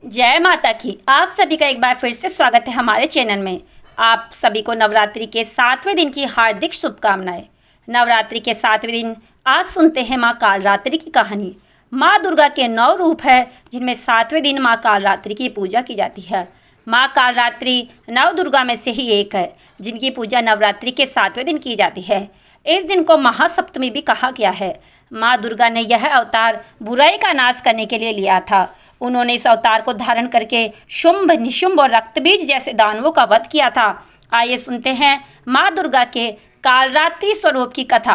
जय माता की। आप सभी का एक बार फिर से स्वागत है हमारे चैनल में। आप सभी को नवरात्रि के 7वें दिन की हार्दिक शुभकामनाएं। नवरात्रि के 7वें दिन आज सुनते हैं माँ कालरात्रि की कहानी। माँ दुर्गा के 9 रूप है जिनमें 7वें दिन माँ कालरात्रि की पूजा की जाती है। माँ कालरात्रि नव दुर्गा में से ही एक है जिनकी पूजा नवरात्रि के 7वें दिन की जाती है। इस दिन को महासप्तमी भी कहा गया है। माँ दुर्गा ने यह अवतार बुराई का नाश करने के लिए लिया था। उन्होंने इस अवतार को धारण करके शुंभ, निशुंभ और रक्तबीज जैसे दानवों का वध किया था। आइए सुनते हैं माँ दुर्गा के कालरात्रि स्वरूप की कथा।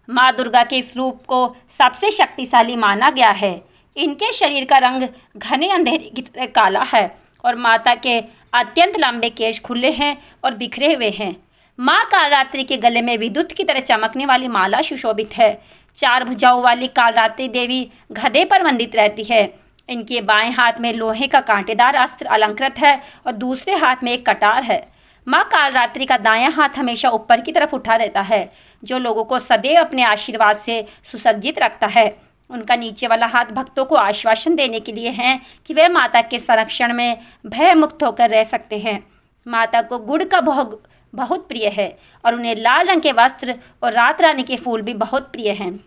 माँ दुर्गा के इस रूप को सबसे शक्तिशाली माना गया है। इनके शरीर का रंग घने अंधेरे की तरह काला है और माता के अत्यंत लंबे केश खुले हैं और बिखरे हुए हैं। माँ कालरात्रि के गले में विद्युत की तरह चमकने वाली माला सुशोभित है। 4 भुजाओं वाली कालरात्रि देवी गधे पर वंदित रहती है। इनके बाएं हाथ में लोहे का कांटेदार अस्त्र अलंकृत है और दूसरे हाथ में एक कटार है। माँ कालरात्रि का दायां हाथ हमेशा ऊपर की तरफ उठा रहता है, जो लोगों को सदैव अपने आशीर्वाद से सुसज्जित रखता है। उनका नीचे वाला हाथ भक्तों को आश्वासन देने के लिए है कि वे माता के संरक्षण में भय मुक्त होकर रह सकते हैं। माता को गुड़ का भोग बहुत प्रिय है और उन्हें लाल रंग के वस्त्र और रात रानी के फूल भी बहुत प्रिय हैं।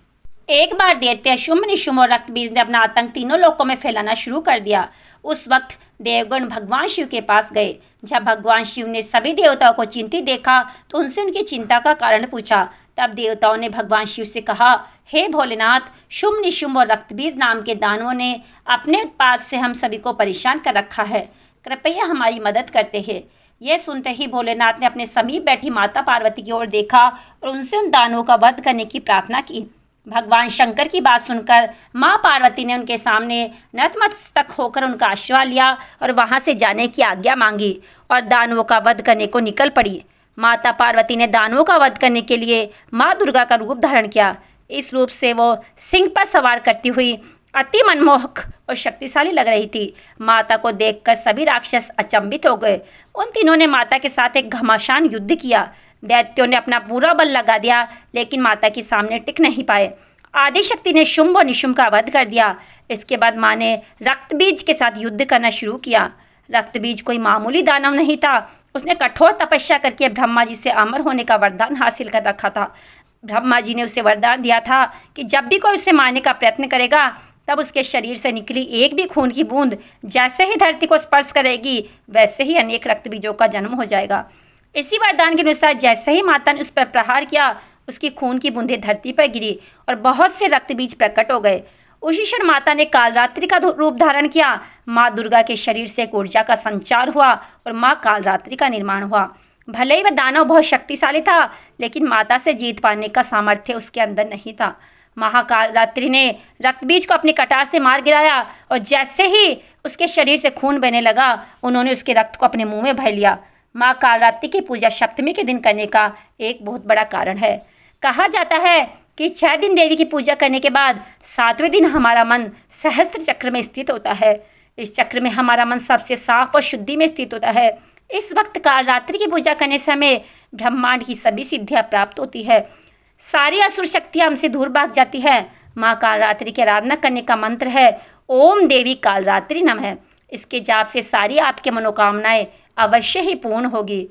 एक बार दैत्य शुंभ, निशुंभ और रक्तबीज ने अपना आतंक तीनों लोकों में फैलाना शुरू कर दिया। उस वक्त देवगण भगवान शिव के पास गए। जब भगवान शिव ने सभी देवताओं को चिंतित देखा तो उनसे उनकी चिंता का कारण पूछा। तब देवताओं ने भगवान शिव से कहा, हे भोलेनाथ, शुंभ, निशुंभ और रक्तबीज नाम के दानवों ने अपने उत्पात से हम सभी को परेशान कर रखा है। कृपया हमारी मदद करते हैं। यह सुनते ही भोलेनाथ ने अपने समीप बैठी माता पार्वती की ओर देखा और उनसे उन दानवों का वध करने की प्रार्थना की। भगवान शंकर की बात सुनकर माँ पार्वती ने उनके सामने नतमस्तक होकर उनका आशीर्वाद लिया और वहाँ से जाने की आज्ञा मांगी और दानवों का वध करने को निकल पड़ी। माता पार्वती ने दानवों का वध करने के लिए माँ दुर्गा का रूप धारण किया। इस रूप से वो सिंह पर सवार करती हुई अति मनमोहक और शक्तिशाली लग रही थी। माता को देखकर सभी राक्षस अचंभित हो गए। उन तीनों ने माता के साथ एक घमासान युद्ध किया। दैत्यों ने अपना पूरा बल लगा दिया लेकिन माता के सामने टिक नहीं पाए। आदिशक्ति ने शुंभ और निशुंभ का वध कर दिया। इसके बाद माँ ने रक्तबीज के साथ युद्ध करना शुरू किया। रक्तबीज कोई मामूली दानव नहीं था। उसने कठोर तपस्या करके ब्रह्मा जी से अमर होने का वरदान हासिल कर रखा था। ब्रह्मा जी ने उसे वरदान दिया था कि जब भी कोई उसे मारने का प्रयत्न करेगा तब उसके शरीर से निकली एक भी खून की बूंद जैसे ही धरती को स्पर्श करेगी वैसे ही अनेक रक्तबीजों का जन्म हो जाएगा। इसी वरदान के अनुसार जैसे ही माता ने उस पर प्रहार किया, उसकी खून की बूंदें धरती पर गिरी और बहुत से रक्तबीज प्रकट हो गए। उसी क्षण माता ने कालरात्रि का रूप धारण किया। माँ दुर्गा के शरीर से एक ऊर्जा का संचार हुआ और माँ कालरात्रि का निर्माण हुआ। भले ही वह दानव बहुत शक्तिशाली था लेकिन माता से जीत पाने का सामर्थ्य उसके अंदर नहीं था। महाकालरात्रि ने रक्तबीज को अपने कटार से मार गिराया और जैसे ही उसके शरीर से खून बहने लगा उन्होंने उसके रक्त को अपने मुंह में भर लिया। माँ कालरात्रि की पूजा सप्तमी के दिन करने का एक बहुत बड़ा कारण है। कहा जाता है कि 6 दिन देवी की पूजा करने के बाद 7वें दिन हमारा मन सहस्त्र चक्र में स्थित होता है। इस चक्र में हमारा मन सबसे साफ और शुद्धि में स्थित होता है। इस वक्त कालरात्रि की पूजा करने से हमें ब्रह्मांड की सभी सिद्धियाँ प्राप्त होती है। सारी असुर शक्तियाँ हमसे दूर भाग जाती है। माँ कालरात्रि की आराधना करने का मंत्र है ओम देवी कालरात्रि नमः। इसके जाप से सारी आपकी मनोकामनाएं अवश्य ही पूर्ण होगी।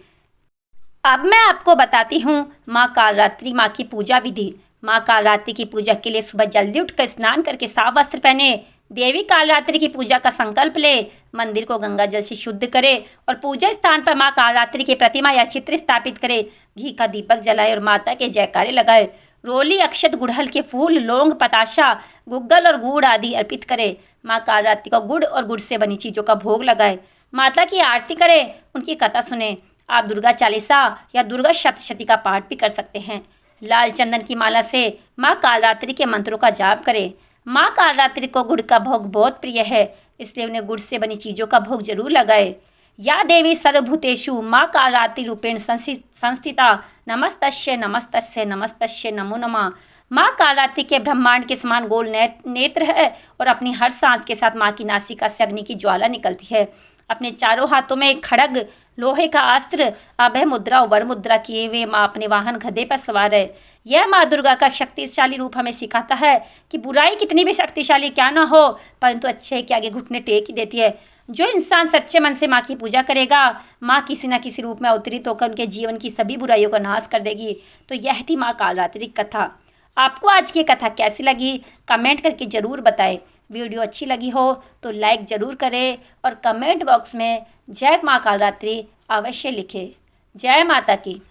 अब मैं आपको बताती हूँ माँ कालरात्रि माँ की पूजा विधि। माँ कालरात्रि की पूजा के लिए सुबह जल्दी उठकर स्नान करके साफ वस्त्र पहने, देवी कालरात्रि की पूजा का संकल्प ले, मंदिर को गंगा जल से शुद्ध करे और पूजा स्थान पर माँ कालरात्रि की प्रतिमा या चित्र स्थापित करे। घी का दीपक जलाए और माता के जयकारे लगाए। रोली, अक्षत, गुड़हल के फूल, लौंग, पताशा, गुग्गल और गुड़ आदि अर्पित करे। माँ कालरात्रि को गुड़ और गुड़ से बनी चीज़ों का भोग लगाए। माता की आरती करें, उनकी कथा सुने। आप दुर्गा चालीसा या दुर्गा सप्तशती का पाठ भी कर सकते हैं। लाल चंदन की माला से माँ कालरात्रि के मंत्रों का जाप करें। माँ कालरात्रि को गुड़ का भोग बहुत प्रिय है, इसलिए उन्हें गुड़ से बनी चीज़ों का भोग जरूर लगाए। या देवी सर्वभूतेषु माँ कालरात्रि रूपेण संस्थिता नमस्तस्य नमस्तस्य नमस्तस्य नमो नमः। माँ कालरात्रि के ब्रह्मांड के समान गोल नेत्र है और अपनी हर सांस के साथ माँ की नासिका से अग्नि की ज्वाला निकलती है। अपने चारों हाथों में एक खड़ग, लोहे का अस्त्र, अभय मुद्रा और वर मुद्रा किए हुए माँ अपने वाहन गधे पर सवार है। यह माँ दुर्गा का शक्तिशाली रूप हमें सिखाता है कि बुराई कितनी भी शक्तिशाली क्या ना हो, परंतु अच्छे के आगे घुटने टेक ही देती है। जो इंसान सच्चे मन से माँ की पूजा करेगा, माँ किसी न किसी रूप में अवतरित होकर उनके जीवन की सभी बुराइयों का नाश कर देगी। तो यह थी माँ कालरात्रि की कथा। आपको आज की कथा कैसी लगी, कमेंट करके ज़रूर बताएं। वीडियो अच्छी लगी हो तो लाइक ज़रूर करें और कमेंट बॉक्स में जय माँ कालरात्रि अवश्य लिखें। जय माता की।